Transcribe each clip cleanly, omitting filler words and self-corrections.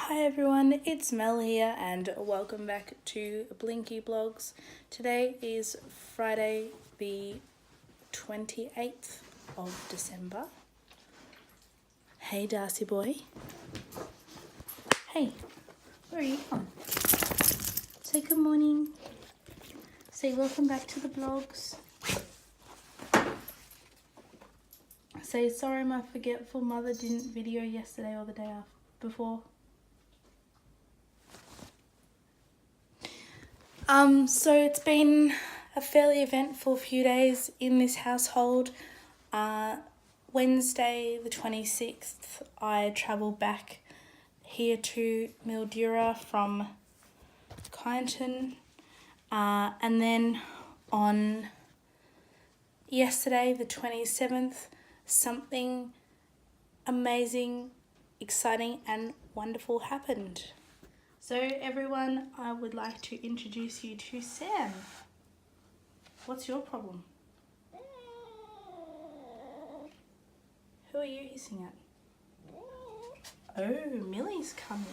Hi everyone, it's Mel here and welcome back to Blinky Blogs. Today is Friday the 28th of December. Hey Darcy boy. Hey, where are you from? Say good morning. Say welcome back to the blogs. Say sorry my forgetful mother didn't video yesterday or the day before. So it's been a fairly eventful few days in this household. Wednesday the 26th, I travelled back here to Mildura from kitten. And then on yesterday the 27th, something amazing, exciting and wonderful happened. So everyone, I would like to introduce you to Sam. What's your problem? Who are you hissing at? Oh, Millie's coming.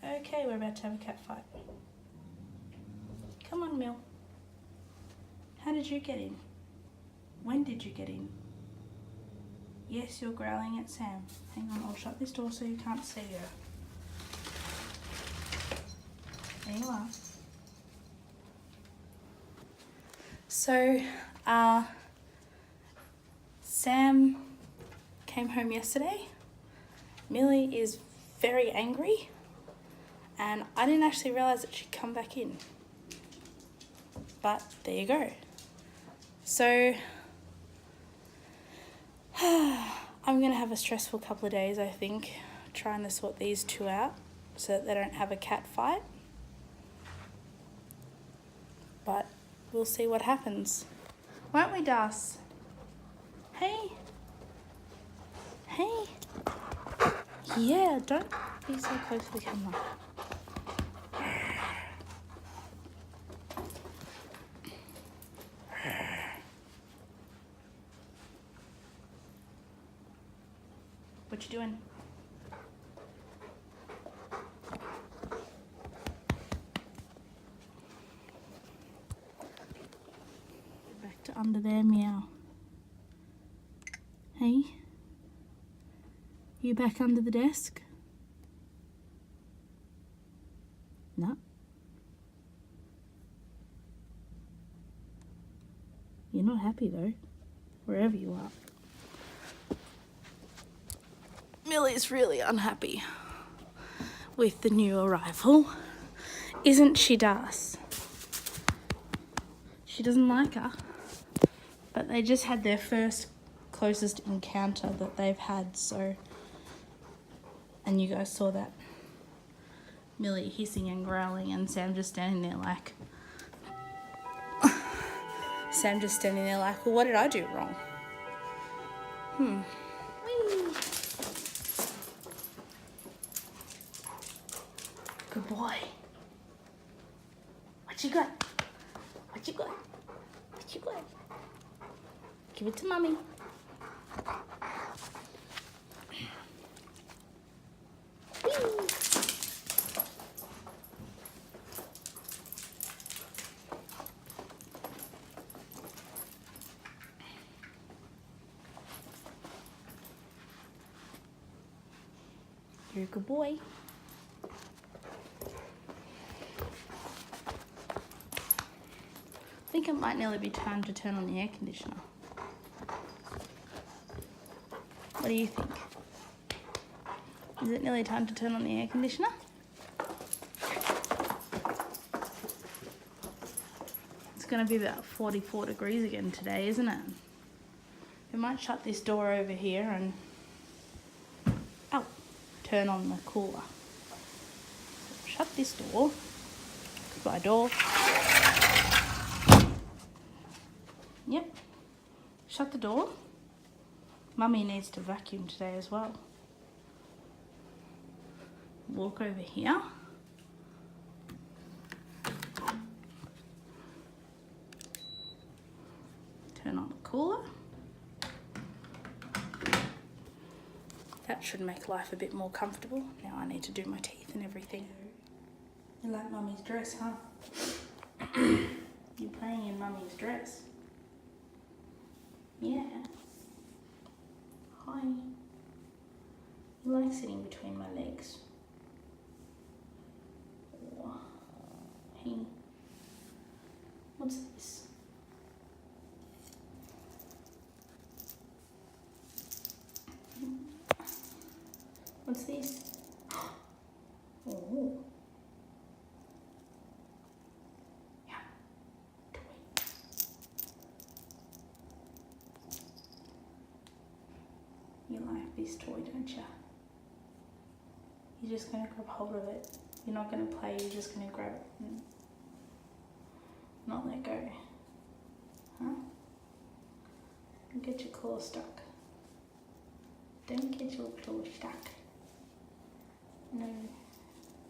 Okay, we're about to have a cat fight. Come on, Mill. How did you get in? When did you get in? Yes, you're growling at Sam. Hang on, I'll shut this door so you can't see her. There you are. So, Sam came home yesterday. Millie is very angry, and I didn't actually realise that she'd come back in. But there you go. So, I'm going to have a stressful couple of days, I think, trying to sort these two out so that they don't have a cat fight. But we'll see what happens. Won't we, Das? Hey. Hey. Yeah, don't be so close to the camera. What you doing? Back to under there, meow. Hey? You back under the desk? No. You're not happy though, wherever you are. Millie's really unhappy with the new arrival. Isn't she, Das? She doesn't like her. But they just had their first closest encounter that they've had, so... And you guys saw that. Millie hissing and growling and Sam just standing there like... Sam just standing there like, well, what did I do wrong? Whee! Good boy. What you got? What you got? What you got? Give it to Mummy. Whee! You're a good boy. I think it might nearly be time to turn on the air conditioner. What do you think? Is it nearly time to turn on the air conditioner? It's going to be about 44 degrees again today, isn't it? We might shut this door over here and turn on the cooler. Shut this door. Goodbye, door. Yep. Shut the door. Mummy needs to vacuum today as well. Walk over here. Turn on the cooler. That should make life a bit more comfortable. Now I need to do my teeth and everything. You like Mummy's dress, huh? You're playing in Mummy's dress. Yeah. Hi. You like sitting between my legs? Oh. Hey. What's this? What's this? Oh. Yeah. Toy. You like this toy, don't you? You're just going to grab hold of it. You're not going to play, you're just going to grab it and not let go. Huh? Don't get your claw stuck. Don't get your claw stuck. No,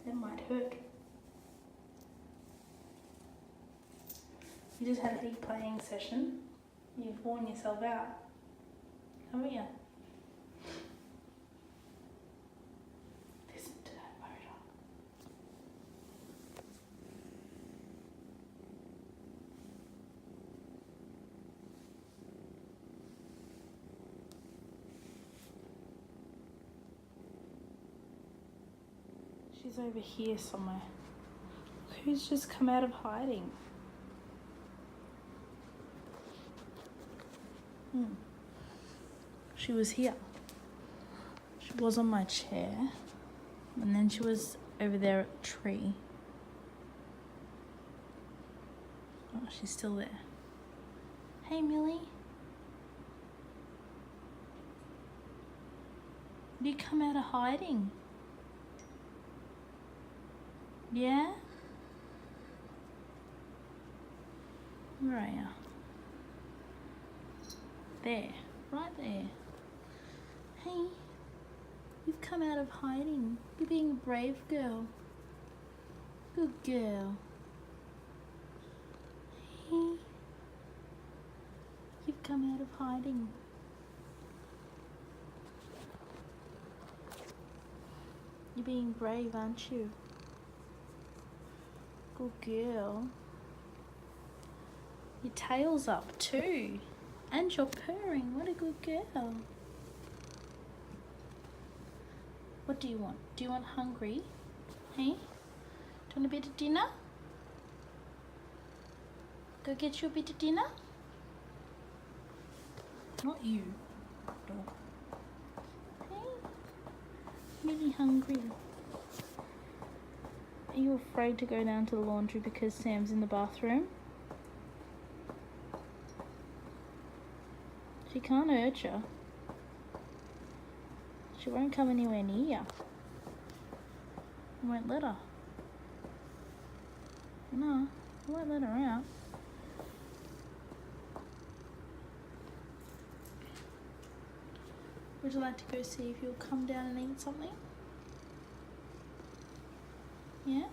that might hurt. You just had a big playing session. You've worn yourself out, haven't you? Listen to that motor. She's over here somewhere. Who's just come out of hiding? She was here. She was on my chair. And then she was over there at the tree. Oh, she's still there. Hey, Millie. Did you come out of hiding? Yeah? Where are you? There. Right there. Hey. You've come out of hiding. You're being a brave girl. Good girl. Hey. You've come out of hiding. You're being brave, aren't you? Good girl. Your tail's up too. And you're purring. What a good girl. What do you want? Do you want hungry? Hey? Do you want a bit of dinner? Go get you a bit of dinner? Not you, dog. Hey? Really hungry. Are you afraid to go down to the laundry because Sam's in the bathroom? She can't hurt you. She won't come anywhere near you. I won't let her. No, I won't let her out. Would you like to go see if you'll come down and eat something? Yeah?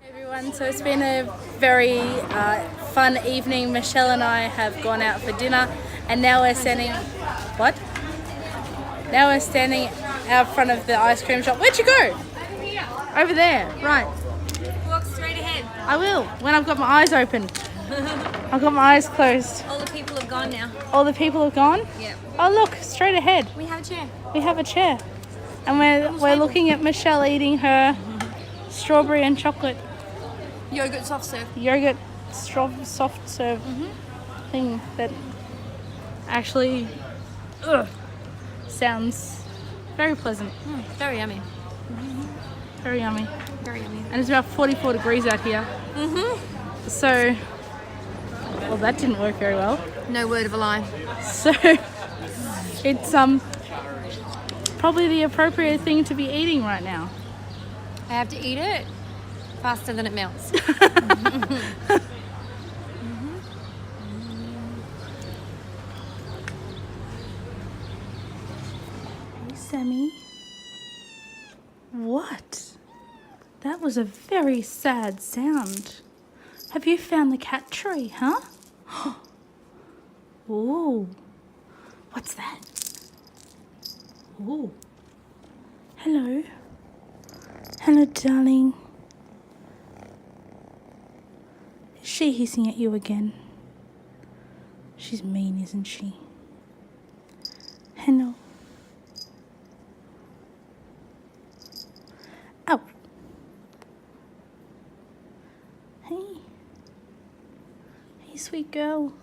Everyone, so it's been a very fun evening. Michelle and I have gone out for dinner and now we're standing... What? Now we're standing out front of the ice cream shop. Where'd you go? Over here. Over there, right. Walk straight ahead. I will, when I've got my eyes open. I've got my eyes closed. All the people have gone now. All the people have gone? Yeah. Oh look, straight ahead. We have a chair. We have a chair. And we're looking at Michelle eating her strawberry and chocolate Yogurt soft serve. yogurt soft serve thing that actually sounds very pleasant. Very yummy. Very yummy. Very yummy. And it's about 44 degrees out here. So, well, that didn't work very well. No word of a lie. So, it's probably the appropriate thing to be eating right now. I have to eat it faster than it melts. Hey, Sammy. What? That was a very sad sound. Have you found the cat tree, huh? Ooh. What's that? Ooh. Hello. Hello, darling. Is she hissing at you again? She's mean, isn't she? Hello. Oh. Hey. Hey, sweet girl.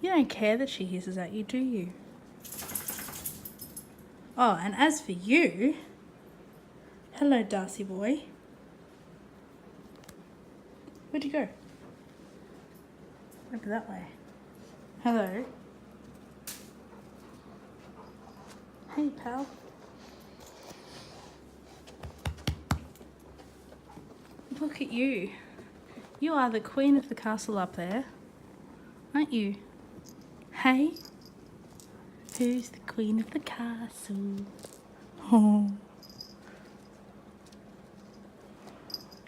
You don't care that she hisses at you, do you? Oh, and as for you... Hello, Darcy boy. Where'd you go? Over that way. Hello. Hey, pal. Look at you. You are the queen of the castle up there, aren't you? Hey? Who's the queen of the castle? Oh.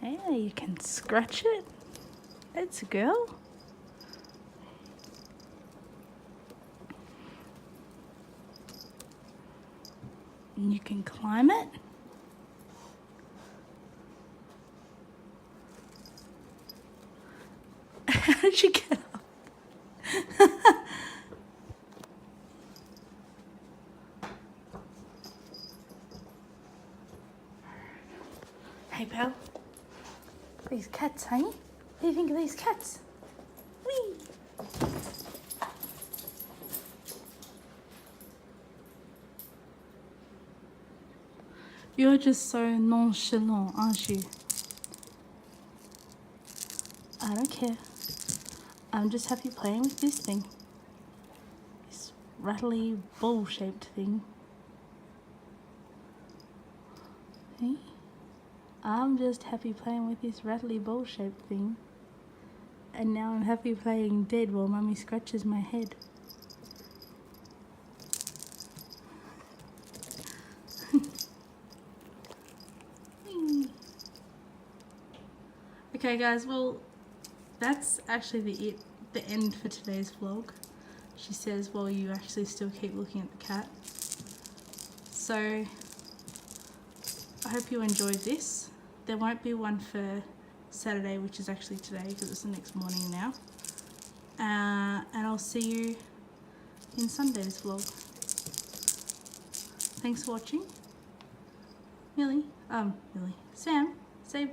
Yeah, you can scratch it. It's a girl. And you can climb it. How did you get up? Hey, pal. These cats, hey? What do you think of these cats? Whee! You're just so nonchalant, aren't you? I don't care. I'm just happy playing with this thing. This rattly ball-shaped thing. Hey? I'm just happy playing with this rattly ball-shaped thing. And now I'm happy playing dead while Mummy scratches my head. Okay guys, well that's actually the end for today's vlog. She says, well, you actually still keep looking at the cat. So I hope you enjoyed this. There won't be one for Saturday, which is actually today because it's the next morning now. And I'll see you in Sunday's vlog. Thanks for watching. Millie, Sam, say